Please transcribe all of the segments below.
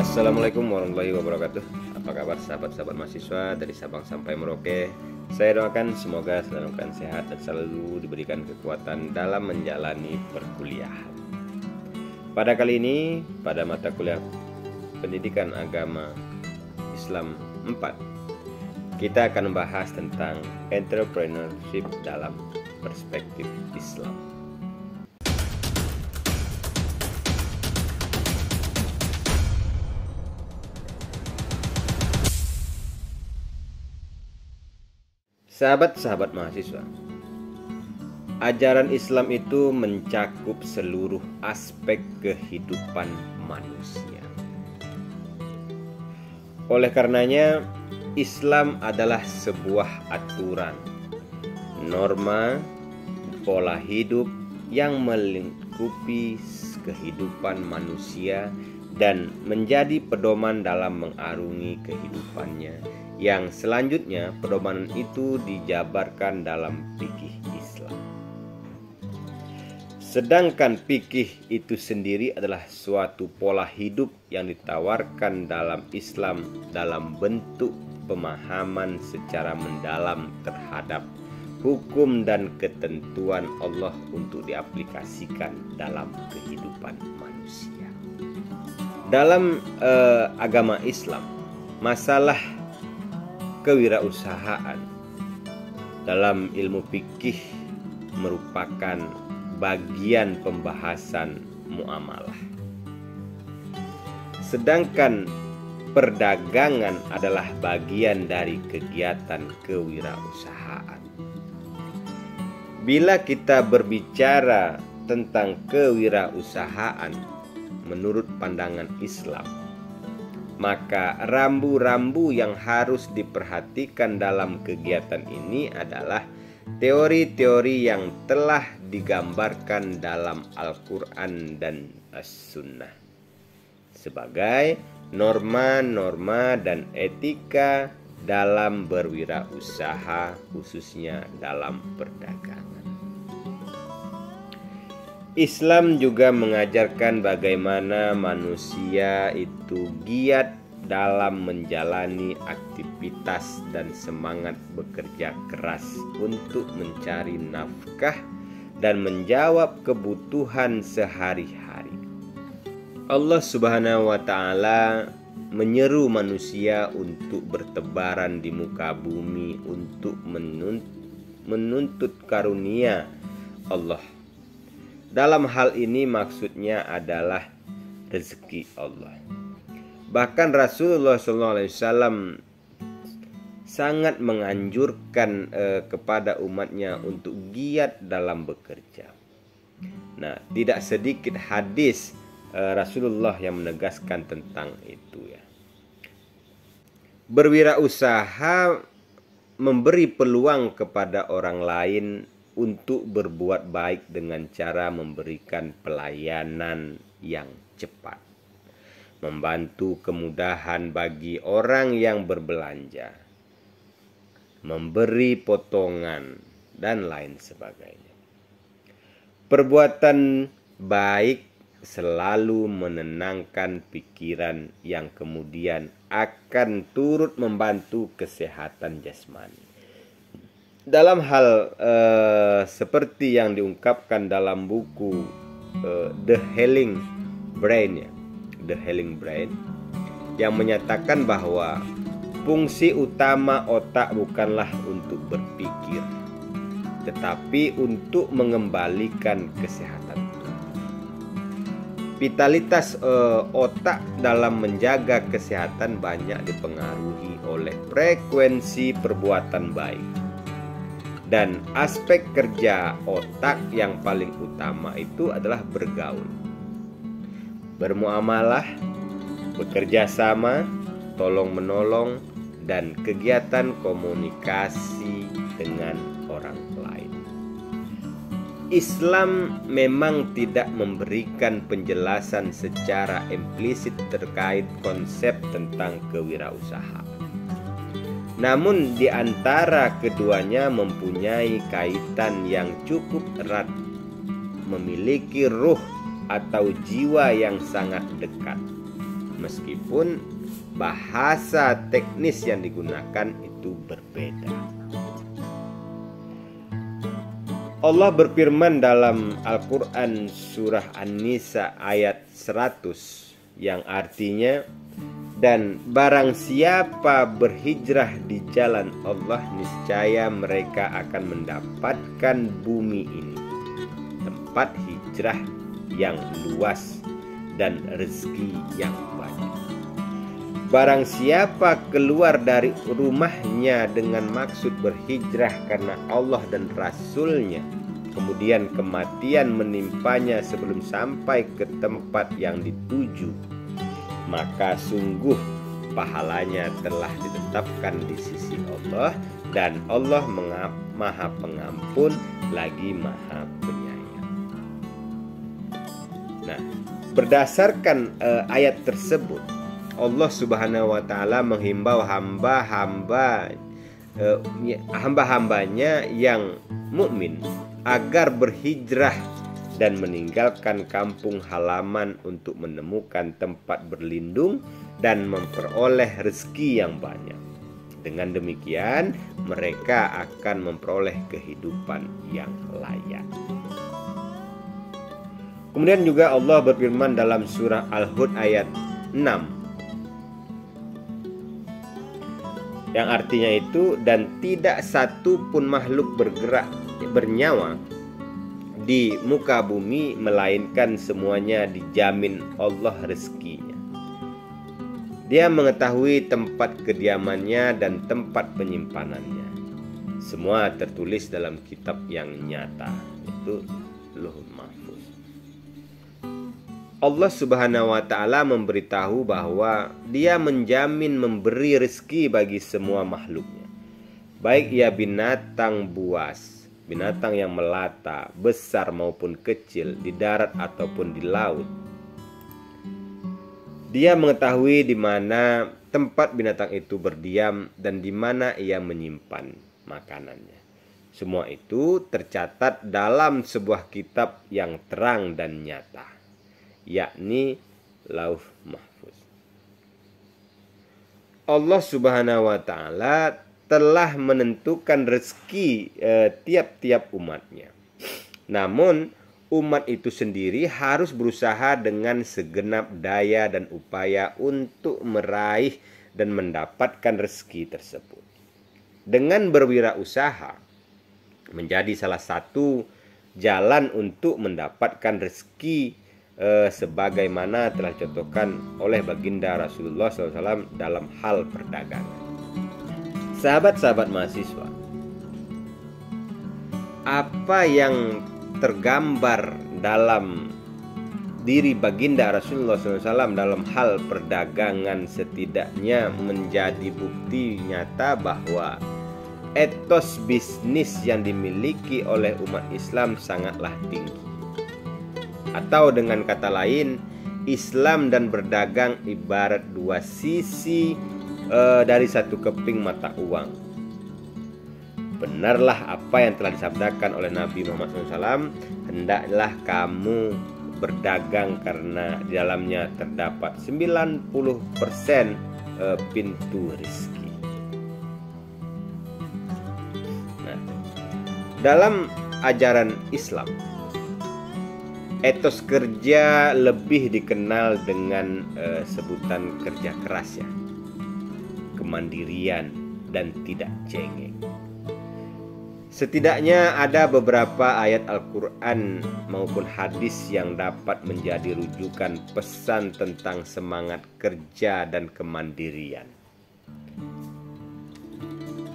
Assalamualaikum warahmatullahi wabarakatuh. Apa kabar sahabat-sahabat mahasiswa dari Sabang sampai Merauke? Saya doakan semoga selalu sehat dan selalu diberikan kekuatan dalam menjalani perkuliahan. Pada kali ini, pada mata kuliah Pendidikan Agama Islam 4, kita akan membahas tentang entrepreneurship dalam perspektif Islam. Sahabat-sahabat mahasiswa, ajaran Islam itu mencakup seluruh aspek kehidupan manusia. Oleh karenanya, Islam adalah sebuah aturan, norma, pola hidup yang melingkupi kehidupan manusia dan menjadi pedoman dalam mengarungi kehidupannya, yang selanjutnya pedoman itu dijabarkan dalam fikih Islam. Sedangkan fikih itu sendiri adalah suatu pola hidup yang ditawarkan dalam Islam dalam bentuk pemahaman secara mendalam terhadap hukum dan ketentuan Allah untuk diaplikasikan dalam kehidupan manusia. Dalam agama Islam, masalah kewirausahaan dalam ilmu fikih merupakan bagian pembahasan muamalah. Sedangkan perdagangan adalah bagian dari kegiatan kewirausahaan. Bila kita berbicara tentang kewirausahaan menurut pandangan Islam, maka rambu-rambu yang harus diperhatikan dalam kegiatan ini adalah teori-teori yang telah digambarkan dalam Al-Quran dan As-Sunnah sebagai norma-norma dan etika dalam berwirausaha, khususnya dalam perdagangan. Islam juga mengajarkan bagaimana manusia itu giat dalam menjalani aktivitas dan semangat bekerja keras untuk mencari nafkah dan menjawab kebutuhan sehari-hari. Allah Subhanahu wa Ta'ala menyeru manusia untuk bertebaran di muka bumi untuk menuntut karunia Allah. Dalam hal ini maksudnya adalah rezeki Allah. Bahkan Rasulullah SAW sangat menganjurkan kepada umatnya untuk giat dalam bekerja. Nah, tidak sedikit hadis Rasulullah yang menegaskan tentang itu ya. Berwirausaha memberi peluang kepada orang lain untuk berbuat baik dengan cara memberikan pelayanan yang cepat, membantu kemudahan bagi orang yang berbelanja, memberi potongan, dan lain sebagainya. Perbuatan baik selalu menenangkan pikiran yang kemudian akan turut membantu kesehatan jasmani. Dalam hal seperti yang diungkapkan dalam buku The Healing Brain, yang menyatakan bahwa fungsi utama otak bukanlah untuk berpikir, tetapi untuk mengembalikan kesehatan tubuh. Vitalitas otak dalam menjaga kesehatan banyak dipengaruhi oleh frekuensi perbuatan baik. Dan aspek kerja otak yang paling utama itu adalah bergaul, bermuamalah, bekerja sama, tolong-menolong, dan kegiatan komunikasi dengan orang lain. Islam memang tidak memberikan penjelasan secara implisit terkait konsep tentang kewirausahaan. Namun di antara keduanya mempunyai kaitan yang cukup erat, memiliki ruh atau jiwa yang sangat dekat. meskipun bahasa teknis yang digunakan itu berbeda. Allah berfirman dalam Al-Quran surah An-Nisa ayat 100 yang artinya, dan barang siapa berhijrah di jalan Allah, niscaya mereka akan mendapatkan bumi ini, tempat hijrah yang luas dan rezeki yang banyak. Barang siapa keluar dari rumahnya dengan maksud berhijrah karena Allah dan Rasulnya, kemudian kematian menimpanya sebelum sampai ke tempat yang dituju, maka sungguh pahalanya telah ditetapkan di sisi Allah, dan Allah Maha Pengampun lagi Maha Penyayang. Nah, berdasarkan ayat tersebut, Allah Subhanahu wa Ta'ala menghimbau hamba-hambanya yang mukmin agar berhijrah dan meninggalkan kampung halaman untuk menemukan tempat berlindung dan memperoleh rezeki yang banyak. Dengan demikian, mereka akan memperoleh kehidupan yang layak. Kemudian juga Allah berfirman dalam surah Al-Hud ayat 6 yang artinya itu, dan tidak satu pun makhluk bernyawa di muka bumi melainkan semuanya dijamin Allah rezekinya. Dia mengetahui tempat kediamannya dan tempat penyimpanannya. Semua tertulis dalam kitab yang nyata, itu Lauhul Mahfuz. Allah Subhanahu wa Ta'ala memberitahu bahwa Dia menjamin memberi rezeki bagi semua makhluknya, baik ia binatang buas, binatang yang melata, besar maupun kecil, di darat ataupun di laut. Dia mengetahui di mana tempat binatang itu berdiam dan di mana ia menyimpan makanannya. Semua itu tercatat dalam sebuah kitab yang terang dan nyata, yakni Lauh Mahfuz. Allah Subhanahu wa Ta'ala telah menentukan rezeki tiap-tiap umatnya. Namun umat itu sendiri harus berusaha dengan segenap daya dan upaya untuk meraih dan mendapatkan rezeki tersebut. Dengan berwirausaha menjadi salah satu jalan untuk mendapatkan rezeki, sebagaimana telah dicontohkan oleh baginda Rasulullah SAW dalam hal perdagangan. Sahabat-sahabat mahasiswa, apa yang tergambar dalam diri baginda Rasulullah SAW dalam hal perdagangan setidaknya menjadi bukti nyata bahwa etos bisnis yang dimiliki oleh umat Islam sangatlah tinggi. Atau dengan kata lain, Islam dan berdagang ibarat dua sisi dari satu keping mata uang. Benarlah apa yang telah disabdakan oleh Nabi Muhammad SAW, hendaklah kamu berdagang karena di dalamnya terdapat 90% pintu rezeki. Nah, dalam ajaran Islam, etos kerja lebih dikenal dengan sebutan kerja keras, ya, kemandirian dan tidak cengeng. Setidaknya ada beberapa ayat Al-Quran maupun hadis yang dapat menjadi rujukan pesan tentang semangat kerja dan kemandirian.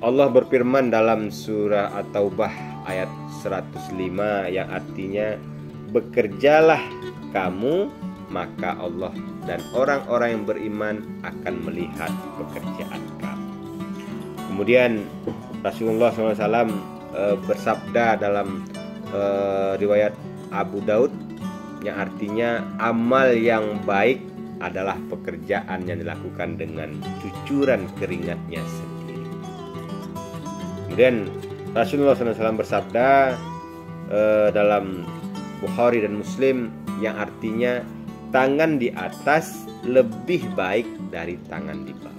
Allah berfirman dalam surah At-Taubah ayat 105 yang artinya, bekerjalah kamu, maka Allah dan orang-orang yang beriman akan melihat pekerjaan kamu. Kemudian Rasulullah SAW bersabda dalam riwayat Abu Daud yang artinya, amal yang baik adalah pekerjaan yang dilakukan dengan cucuran keringatnya sendiri. Kemudian Rasulullah SAW bersabda dalam Bukhari dan Muslim yang artinya, tangan di atas lebih baik dari tangan di bawah.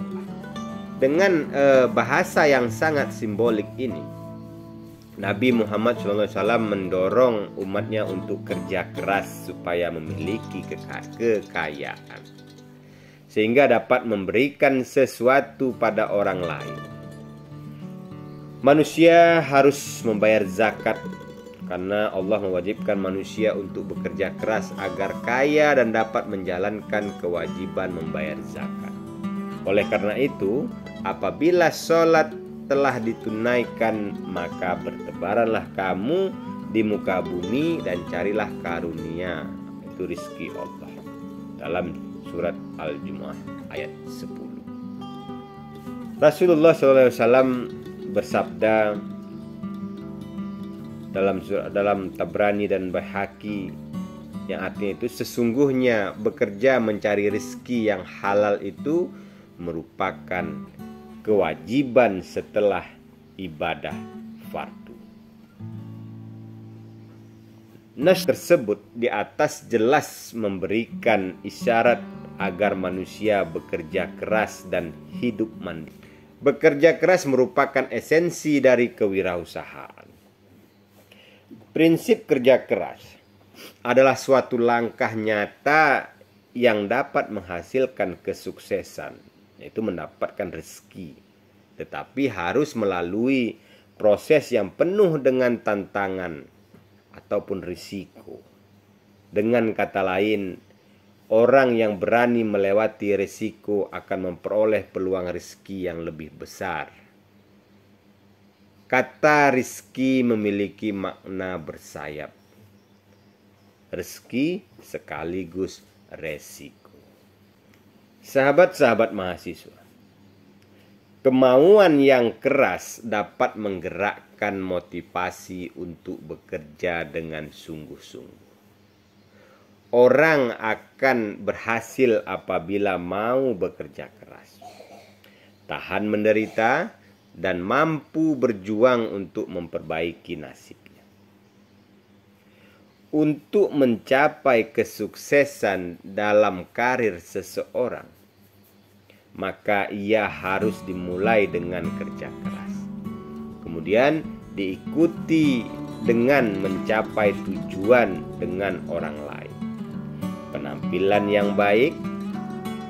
Dengan bahasa yang sangat simbolik ini, Nabi Muhammad SAW mendorong umatnya untuk kerja keras supaya memiliki kekayaan, sehingga dapat memberikan sesuatu pada orang lain. Manusia harus membayar zakat karena Allah mewajibkan manusia untuk bekerja keras agar kaya dan dapat menjalankan kewajiban membayar zakat. Oleh karena itu, apabila sholat telah ditunaikan, maka bertebaranlah kamu di muka bumi dan carilah karunia, itu rizki Allah. Dalam surat Al-Jumu'ah ayat 10. Rasulullah SAW bersabda dalam Tabrani dan Baihaqi, yang artinya itu, sesungguhnya bekerja mencari rezeki yang halal itu merupakan kewajiban setelah ibadah fardu. Nas tersebut di atas jelas memberikan isyarat agar manusia bekerja keras dan hidup mandiri. Bekerja keras merupakan esensi dari kewirausahaan. Prinsip kerja keras adalah suatu langkah nyata yang dapat menghasilkan kesuksesan, yaitu mendapatkan rezeki, tetapi harus melalui proses yang penuh dengan tantangan ataupun risiko. Dengan kata lain, orang yang berani melewati risiko akan memperoleh peluang rezeki yang lebih besar. Kata rezeki memiliki makna bersayap. Rezeki sekaligus resiko. Sahabat-sahabat mahasiswa, kemauan yang keras dapat menggerakkan motivasi untuk bekerja dengan sungguh-sungguh. Orang akan berhasil apabila mau bekerja keras, tahan menderita, dan mampu berjuang untuk memperbaiki nasibnya. Untuk mencapai kesuksesan dalam karir seseorang, maka ia harus dimulai dengan kerja keras, kemudian diikuti dengan mencapai tujuan dengan orang lain. Penampilan yang baik,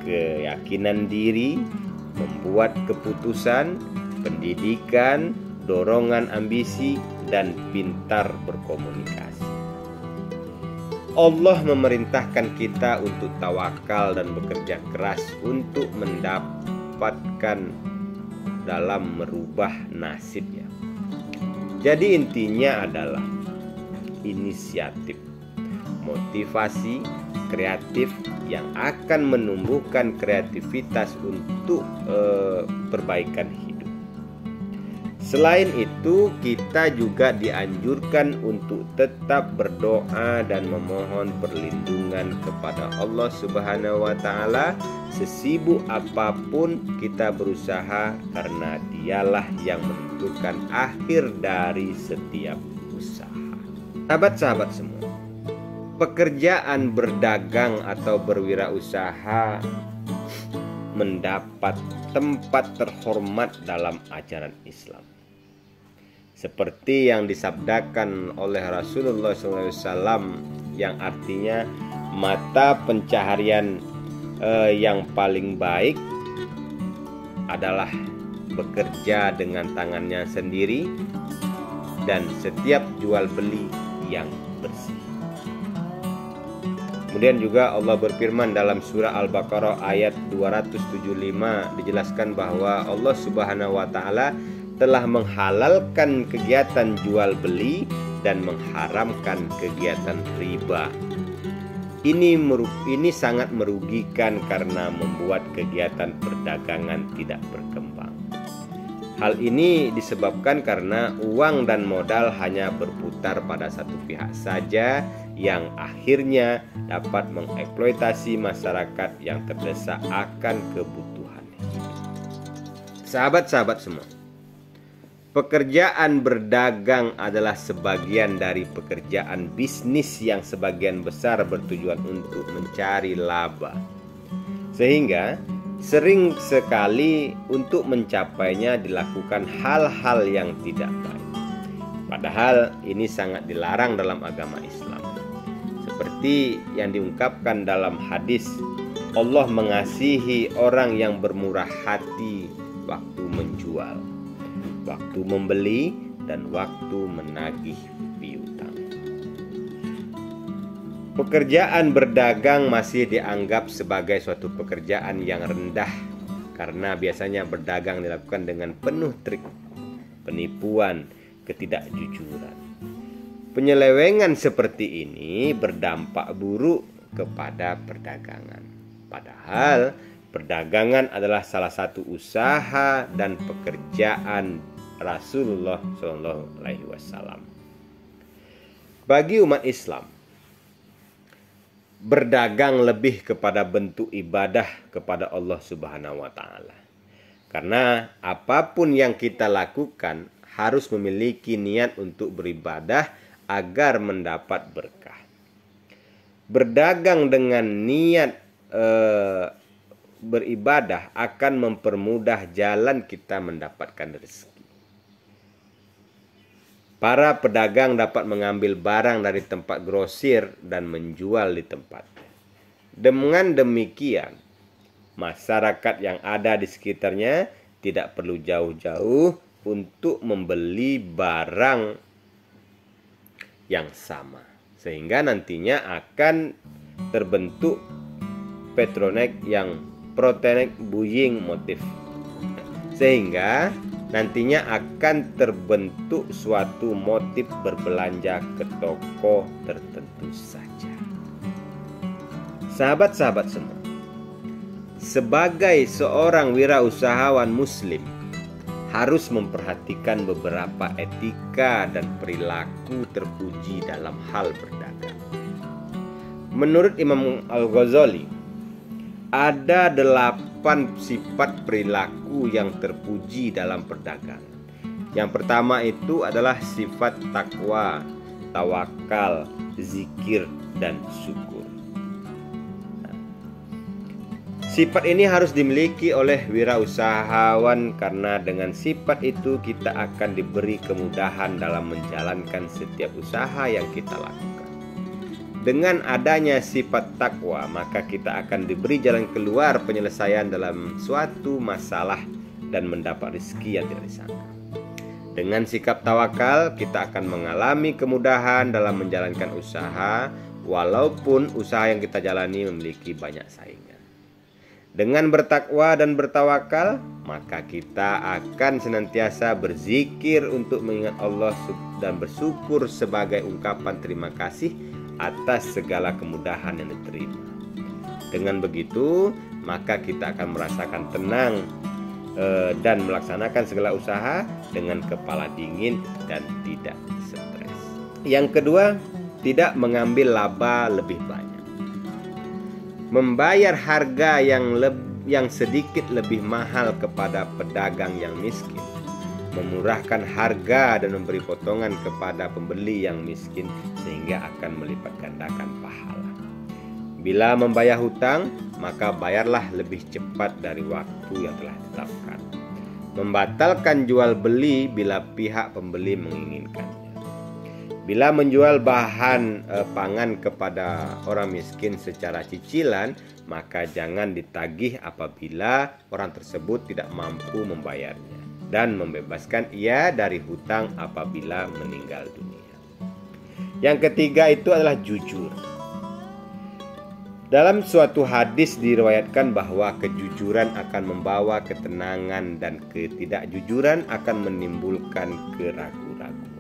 keyakinan diri, membuat keputusan, pendidikan, dorongan ambisi, dan pintar berkomunikasi. Allah memerintahkan kita untuk tawakal dan bekerja keras untuk mendapatkan dalam merubah nasibnya. Jadi intinya adalah inisiatif, motivasi, kreatif yang akan menumbuhkan kreativitas untuk perbaikan hidup. Selain itu, kita juga dianjurkan untuk tetap berdoa dan memohon perlindungan kepada Allah Subhanahu wa Ta'ala sesibuk apapun kita berusaha, karena Dialah yang menentukan akhir dari setiap usaha. Sahabat-sahabat semua, pekerjaan berdagang atau berwirausaha mendapat tempat terhormat dalam ajaran Islam, seperti yang disabdakan oleh Rasulullah SAW, yang artinya mata pencaharian yang paling baik adalah bekerja dengan tangannya sendiri dan setiap jual beli yang bersih. Kemudian juga Allah berfirman dalam surah Al-Baqarah ayat 275, dijelaskan bahwa Allah Subhanahu wa Ta'ala telah menghalalkan kegiatan jual beli dan mengharamkan kegiatan riba. Ini sangat merugikan karena membuat kegiatan perdagangan tidak berkembang. Hal ini disebabkan karena uang dan modal hanya berputar pada satu pihak saja, yang akhirnya dapat mengeksploitasi masyarakat yang terdesak akan kebutuhan hidup. Sahabat-sahabat semua, Pekerjaan berdagang adalah sebagian dari pekerjaan bisnis yang sebagian besar bertujuan untuk mencari laba. Sehingga sering sekali untuk mencapainya dilakukan hal-hal yang tidak baik. Padahal ini sangat dilarang dalam agama Islam. Seperti yang diungkapkan dalam hadis, Allah mengasihi orang yang bermurah hati waktu menjual, waktu membeli, dan waktu menagih piutang. Pekerjaan berdagang masih dianggap sebagai suatu pekerjaan yang rendah karena biasanya berdagang dilakukan dengan penuh trik, penipuan, ketidakjujuran. Penyelewengan seperti ini berdampak buruk kepada perdagangan. Padahal perdagangan adalah salah satu usaha dan pekerjaan Rasulullah SAW. Bagi umat Islam, berdagang lebih kepada bentuk ibadah kepada Allah Subhanahu wa Ta'ala. Karena apapun yang kita lakukan harus memiliki niat untuk beribadah agar mendapat berkah. Berdagang dengan niat beribadah akan mempermudah jalan kita mendapatkan rezeki. Para pedagang dapat mengambil barang dari tempat grosir dan menjual di tempatnya. Dengan demikian, masyarakat yang ada di sekitarnya tidak perlu jauh-jauh untuk membeli barang yang sama. Sehingga nantinya akan terbentuk Petronek yang Protenek buying motif. Sehingga nantinya akan terbentuk suatu motif berbelanja ke toko tertentu saja. Sahabat-sahabat semua, sebagai seorang wirausahawan muslim harus memperhatikan beberapa etika dan perilaku terpuji dalam hal berdagang. Menurut Imam Al-Ghazali, ada 8 sifat perilaku yang terpuji dalam perdagangan. Yang pertama itu adalah sifat takwa, tawakal, zikir, dan syukur. Sifat ini harus dimiliki oleh wirausahawan karena dengan sifat itu kita akan diberi kemudahan dalam menjalankan setiap usaha yang kita lakukan. Dengan adanya sifat takwa, maka kita akan diberi jalan keluar penyelesaian dalam suatu masalah dan mendapat rezeki yang tidak disangka. Dengan sikap tawakal, kita akan mengalami kemudahan dalam menjalankan usaha, walaupun usaha yang kita jalani memiliki banyak saingan. Dengan bertakwa dan bertawakal, maka kita akan senantiasa berzikir untuk mengingat Allah dan bersyukur sebagai ungkapan terima kasih atas segala kemudahan yang diterima. Dengan begitu, maka kita akan merasakan tenang dan melaksanakan segala usaha dengan kepala dingin dan tidak stres. Yang kedua, tidak mengambil laba lebih banyak. Membayar harga yang sedikit lebih mahal kepada pedagang yang miskin, memurahkan harga dan memberi potongan kepada pembeli yang miskin sehingga akan melipat gandakan pahala. Bila membayar hutang, maka bayarlah lebih cepat dari waktu yang telah ditetapkan. Membatalkan jual beli bila pihak pembeli menginginkannya. Bila menjual bahan pangan kepada orang miskin secara cicilan, maka jangan ditagih apabila orang tersebut tidak mampu membayarnya, dan membebaskan ia dari hutang apabila meninggal dunia. Yang ketiga itu adalah jujur. Dalam suatu hadis diriwayatkan bahwa kejujuran akan membawa ketenangan dan ketidakjujuran akan menimbulkan keraguan-raguan.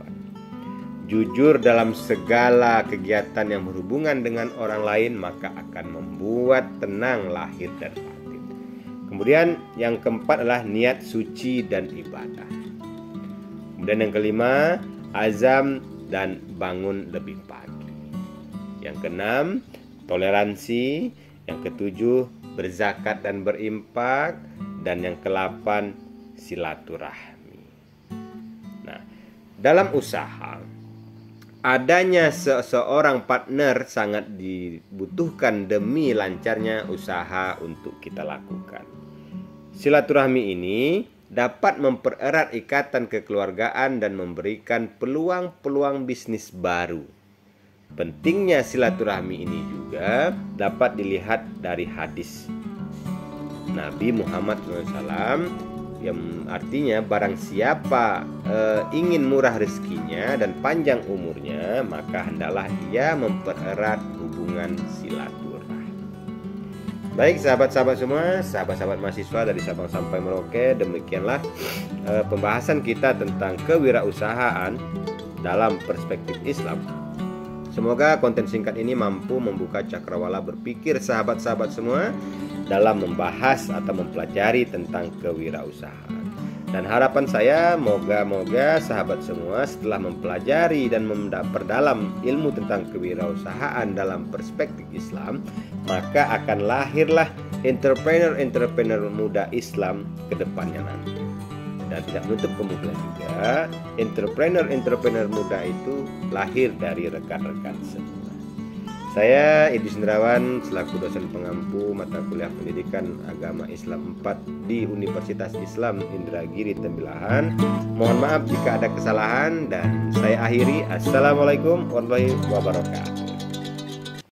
Jujur dalam segala kegiatan yang berhubungan dengan orang lain maka akan membuat tenang lahir dan batin. Kemudian yang keempat adalah niat suci dan ibadah. Kemudian yang kelima, azam dan bangun lebih pagi. Yang keenam, toleransi. Yang ketujuh, berzakat dan berimpak. Dan yang ke-8, silaturahmi. dalam usaha, adanya seseorang partner sangat dibutuhkan demi lancarnya usaha untuk kita lakukan. Silaturahmi ini dapat mempererat ikatan kekeluargaan dan memberikan peluang-peluang bisnis baru. Pentingnya silaturahmi ini juga dapat dilihat dari hadis Nabi Muhammad SAW, yang artinya barang siapa ingin murah rezekinya dan panjang umurnya, maka hendaklah ia mempererat hubungan silaturahmi. Baik sahabat-sahabat semua, sahabat-sahabat mahasiswa dari Sabang sampai Merauke, demikianlah pembahasan kita tentang kewirausahaan dalam perspektif Islam. Semoga konten singkat ini mampu membuka cakrawala berpikir sahabat-sahabat semua dalam membahas atau mempelajari tentang kewirausahaan. Dan harapan saya moga-moga sahabat semua setelah mempelajari dan memperdalam ilmu tentang kewirausahaan dalam perspektif Islam, maka akan lahirlah entrepreneur-entrepreneur muda Islam ke depannya nanti. Dan tidak menutup kemungkinan juga entrepreneur-entrepreneur muda itu lahir dari rekan-rekan semua. Saya Idris Indrawan selaku dosen pengampu mata kuliah pendidikan agama Islam 4 di Universitas Islam Indragiri Tembilahan. Mohon maaf jika ada kesalahan dan saya akhiri. Assalamualaikum warahmatullahi wabarakatuh.